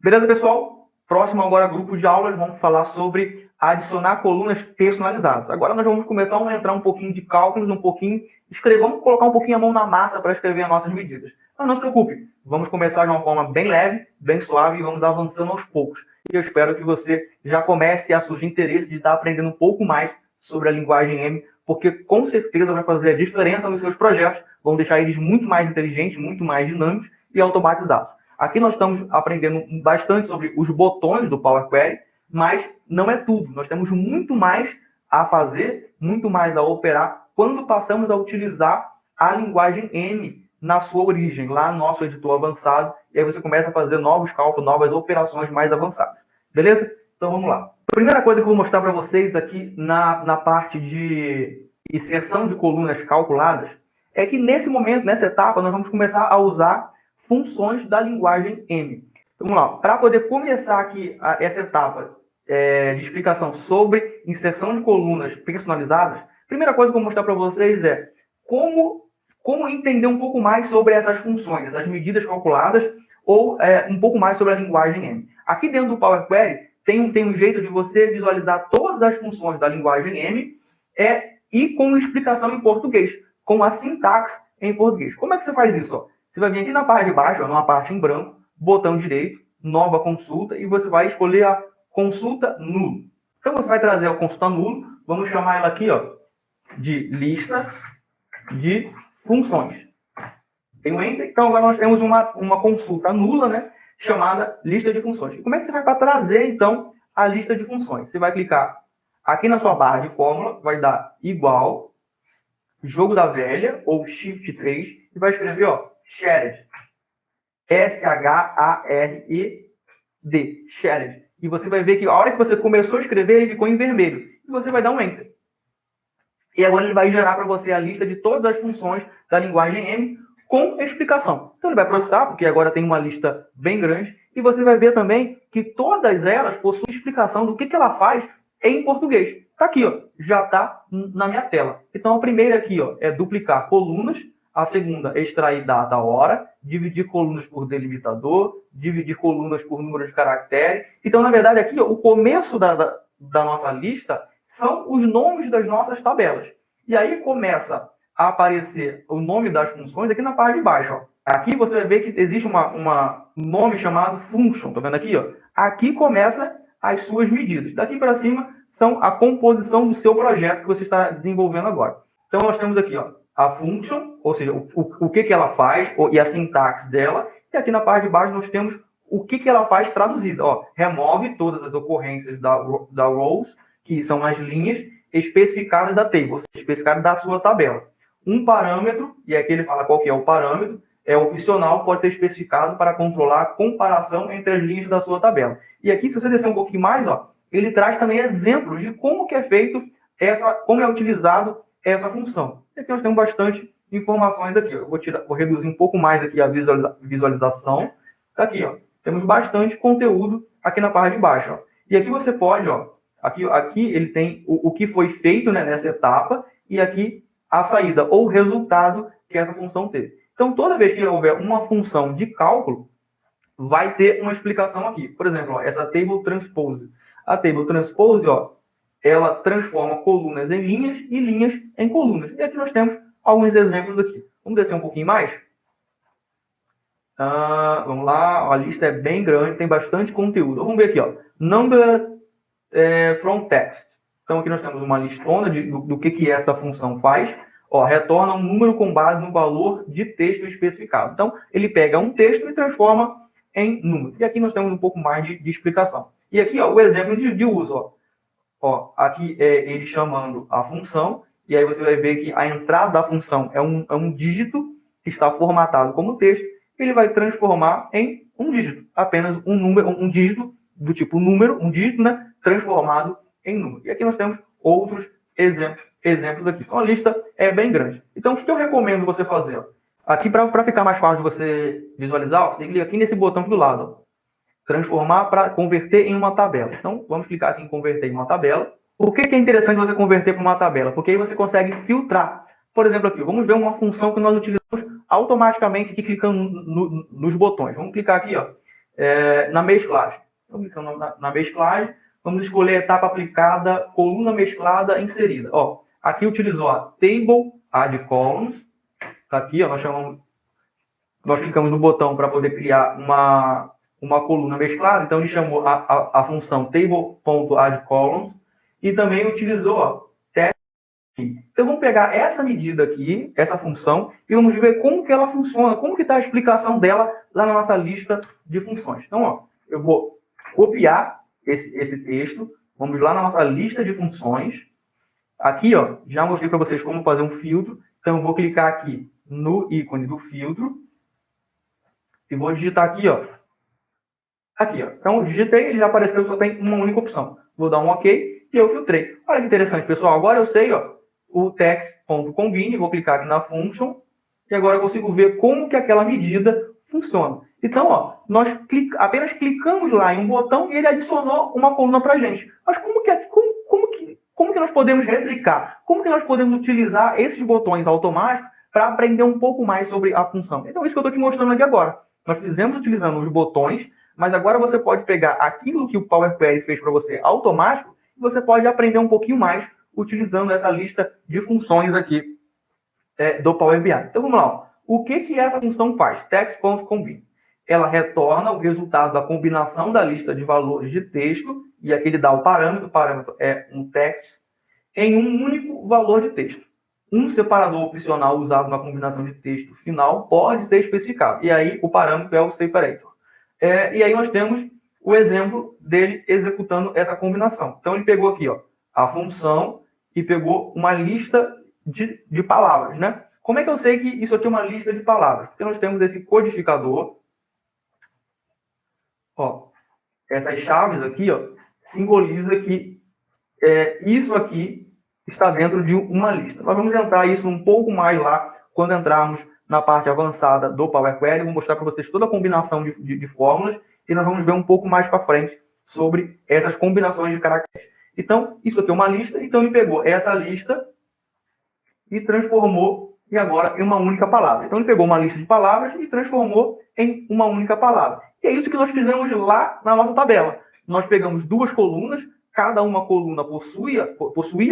Beleza, pessoal? Próximo agora grupo de aulas, vamos falar sobre adicionar colunas personalizadas. Agora nós vamos começar a entrar um pouquinho de cálculos, vamos colocar um pouquinho a mão na massa para escrever as nossas medidas. Mas não se preocupe, vamos começar de uma forma bem leve, bem suave e vamos avançando aos poucos. E eu espero que você já comece a surgir interesse de estar aprendendo um pouco mais sobre a linguagem M, porque com certeza vai fazer a diferença nos seus projetos, vão deixar eles muito mais inteligentes, muito mais dinâmicos e automatizados. Aqui nós estamos aprendendo bastante sobre os botões do Power Query, mas não é tudo. Nós temos muito mais a fazer, muito mais a operar, quando passamos a utilizar a linguagem M na sua origem, lá no nosso editor avançado, e aí você começa a fazer novos cálculos, novas operações mais avançadas. Beleza? Então vamos lá. A primeira coisa que eu vou mostrar para vocês aqui na parte de inserção de colunas calculadas é que nesse momento, nessa etapa, nós vamos começar a usar funções da linguagem M. Então, vamos lá. Para poder começar aqui essa etapa de explicação sobre inserção de colunas personalizadas, a primeira coisa que eu vou mostrar para vocês é como entender um pouco mais sobre essas funções, essas medidas calculadas, ou um pouco mais sobre a linguagem M. Aqui dentro do Power Query, tem um jeito de você visualizar todas as funções da linguagem M e com explicação em português, com a sintaxe em português. Como é que você faz isso? Ó? Você vai vir aqui na parte de baixo, numa parte em branco, botão direito, nova consulta, e você vai escolher a consulta nulo. Então, você vai trazer a consulta nulo, vamos chamar ela aqui de lista de funções. Tem um Enter, então agora nós temos uma consulta nula, né, chamada lista de funções. E como é que você vai para trazer, então, a lista de funções? Você vai clicar aqui na sua barra de fórmula, vai dar igual, jogo da velha, ou Shift 3, e vai escrever, shared. S-H-A-R-E-D. Shared. E você vai ver que a hora que você começou a escrever, ele ficou em vermelho. E você vai dar um Enter. E agora ele vai gerar para você a lista de todas as funções da linguagem M com explicação. Então ele vai processar, porque agora tem uma lista bem grande, e você vai ver também que todas elas possuem explicação do que ela faz em português. Está aqui, já está na minha tela. Então a primeira aqui é duplicar colunas, a segunda é extrair data, hora, dividir colunas por delimitador, dividir colunas por número de caractere. Então, na verdade, aqui o começo da nossa lista são os nomes das nossas tabelas. E aí começa a aparecer o nome das funções aqui na parte de baixo. Aqui você vai ver que existe um nome chamado function. Está vendo aqui? Aqui começa as suas medidas. Daqui para cima são a composição do seu projeto que você está desenvolvendo agora. Então, nós temos aqui a function, ou seja, o que ela faz e a sintaxe dela. E aqui na parte de baixo nós temos o que ela faz traduzida. Remove todas as ocorrências da rows, que são as linhas especificadas da table, ou seja, especificadas da sua tabela. Um parâmetro, e aqui ele fala qual que é o parâmetro, é opcional, pode ser especificado para controlar a comparação entre as linhas da sua tabela. E aqui, se você descer um pouquinho mais, ele traz também exemplos de como que é feito como é utilizado essa função. E aqui nós temos bastante informações aqui. Eu vou reduzir um pouco mais aqui a visualização. Tá aqui, temos bastante conteúdo aqui na parte de baixo. E aqui você pode, aqui ele tem o que foi feito, né, nessa etapa, e aqui a saída ou resultado que essa função teve. Então, toda vez que houver uma função de cálculo, vai ter uma explicação aqui. Por exemplo, essa table transpose. A table transpose, ela transforma colunas em linhas e linhas em colunas. E aqui nós temos alguns exemplos aqui. Vamos descer um pouquinho mais? Vamos lá, a lista é bem grande, tem bastante conteúdo. Vamos ver aqui, number from text. Então aqui nós temos uma listona do que essa função faz. Retorna um número com base no valor de texto especificado. Então ele pega um texto e transforma em número. E aqui nós temos um pouco mais de explicação. E aqui o exemplo de uso. Aqui é ele chamando a função, e aí você vai ver que a entrada da função é um dígito que está formatado como texto, ele vai transformar em um dígito, apenas um número, um dígito do tipo número, um dígito, né, transformado em número. E aqui nós temos outros exemplos aqui. Então a lista é bem grande. Então o que eu recomendo você fazer? Aqui para ficar mais fácil de você visualizar, você clica aqui nesse botão aqui do lado. Transformar para converter em uma tabela. Então, vamos clicar aqui em converter em uma tabela. Por que é interessante você converter para uma tabela? Porque aí você consegue filtrar. Por exemplo, aqui, vamos ver uma função que nós utilizamos automaticamente aqui clicando nos botões. Vamos clicar aqui, na mesclagem. Então, clicando na mesclagem, vamos escolher a etapa aplicada, coluna mesclada inserida. Ó, aqui utilizou a Table Add Columns. Tá aqui, ó, nós clicamos no botão para poder criar uma coluna mesclada. Então, ele chamou a função Table.addColumns e também utilizou ó, text. Então, vamos pegar essa medida aqui, essa função, e vamos ver como que ela funciona, como que está a explicação dela lá na nossa lista de funções. Então, ó, eu vou copiar esse texto, vamos lá na nossa lista de funções. Aqui, ó, já mostrei para vocês como fazer um filtro. Então, eu vou clicar aqui no ícone do filtro e vou digitar aqui, ó. Aqui, ó. Então, digitei, ele já apareceu, só tem uma única opção. Vou dar um OK e eu filtrei. Olha que interessante, pessoal. Agora eu sei, ó, o text.combine, vou clicar aqui na function e agora eu consigo ver como que aquela medida funciona. Então, ó, nós apenas clicamos lá em um botão e ele adicionou uma coluna para a gente. Mas como que nós podemos replicar? Como que nós podemos utilizar esses botões automáticos para aprender um pouco mais sobre a função? Então, isso que eu estou te mostrando aqui agora. Nós fizemos utilizando os botões, mas agora você pode pegar aquilo que o Power Query fez para você automático e você pode aprender um pouquinho mais utilizando essa lista de funções aqui do Power BI. Então, vamos lá. O que essa função faz? Text.combine. Ela retorna o resultado da combinação da lista de valores de texto, e aqui ele dá o parâmetro é um text, em um único valor de texto. Um separador opcional usado na combinação de texto final pode ser especificado, e aí o parâmetro é o separator. E aí nós temos o exemplo dele executando essa combinação. Então ele pegou aqui ó, a função e pegou uma lista de palavras, né? Como é que eu sei que isso aqui é uma lista de palavras? Porque nós temos esse codificador. Ó, essas chaves aqui, ó, simboliza que isso aqui está dentro de uma lista. Nós vamos entrar isso um pouco mais lá quando entrarmos na parte avançada do Power Query. Vou mostrar para vocês toda a combinação de fórmulas e nós vamos ver um pouco mais para frente sobre essas combinações de caracteres. Então, isso aqui é uma lista. Então, ele pegou essa lista e transformou em agora em uma única palavra. Então, ele pegou uma lista de palavras e transformou em uma única palavra. E é isso que nós fizemos lá na nossa tabela. Nós pegamos duas colunas, cada uma coluna possuía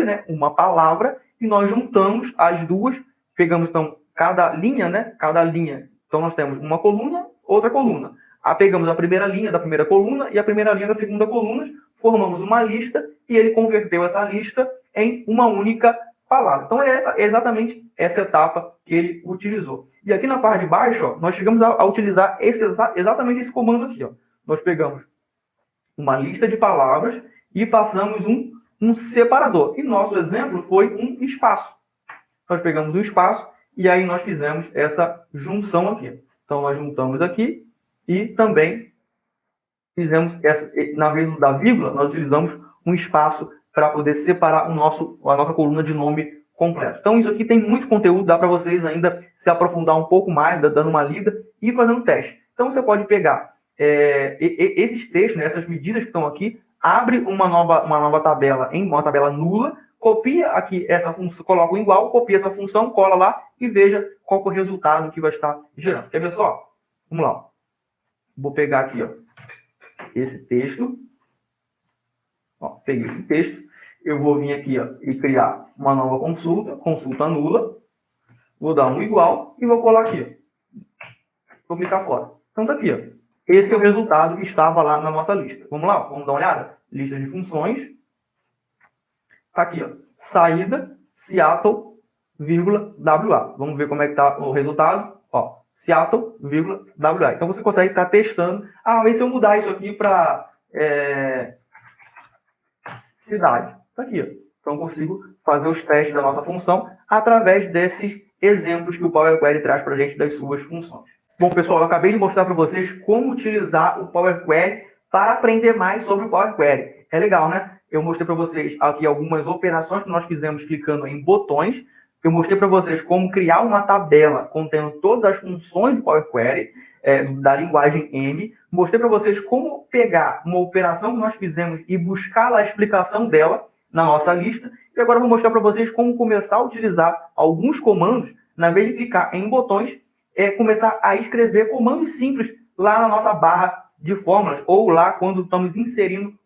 né, uma palavra, e nós juntamos as duas, pegamos então cada linha, né? Cada linha. Então nós temos uma coluna, outra coluna. Pegamos a primeira linha da primeira coluna e a primeira linha da segunda coluna, formamos uma lista e ele converteu essa lista em uma única palavra. Então é exatamente essa etapa que ele utilizou. E aqui na parte de baixo, ó, nós chegamos a utilizar exatamente esse comando aqui. Ó. Nós pegamos uma lista de palavras e passamos um separador. E nosso exemplo foi um espaço. Nós pegamos um espaço e aí nós fizemos essa junção aqui. Então, nós juntamos aqui e também fizemos, na vez da vírgula, nós utilizamos um espaço para poder separar a nossa coluna de nome completo. Então, isso aqui tem muito conteúdo, dá para vocês ainda se aprofundar um pouco mais, dando uma lida e fazendo teste. Então, você pode pegar esses textos, né, essas medidas que estão aqui, abre uma nova tabela em uma tabela nula, copia aqui essa função, coloca igual, copia essa função, cola lá e veja qual é o resultado que vai estar gerando. Quer ver só? Vamos lá. Vou pegar aqui ó, esse texto. Ó, peguei esse texto. Eu vou vir aqui ó, e criar uma nova consulta nula. Vou dar um igual e vou colar aqui. Ó. Vou clicar fora. Então tá aqui. Ó. Esse é o resultado que estava lá na nossa lista. Vamos lá? Vamos dar uma olhada? Lista de funções. Tá aqui, ó. Saída, Seattle, WA. Vamos ver como é que está o resultado. Ó, Seattle, WA. Então, você consegue estar testando. E se eu mudar isso aqui para cidade? Tá aqui, ó. Então, eu consigo fazer os testes da nossa função através desses exemplos que o Power Query traz para a gente das suas funções. Bom, pessoal, eu acabei de mostrar para vocês como utilizar o Power Query para aprender mais sobre o Power Query. É legal, né? Eu mostrei para vocês aqui algumas operações que nós fizemos clicando em botões. Eu mostrei para vocês como criar uma tabela contendo todas as funções do Power Query, da linguagem M. Mostrei para vocês como pegar uma operação que nós fizemos e buscar lá a explicação dela na nossa lista. E agora eu vou mostrar para vocês como começar a utilizar alguns comandos, na vez de clicar em botões, começar a escrever comandos simples lá na nossa barra de fórmulas ou lá quando estamos inserindo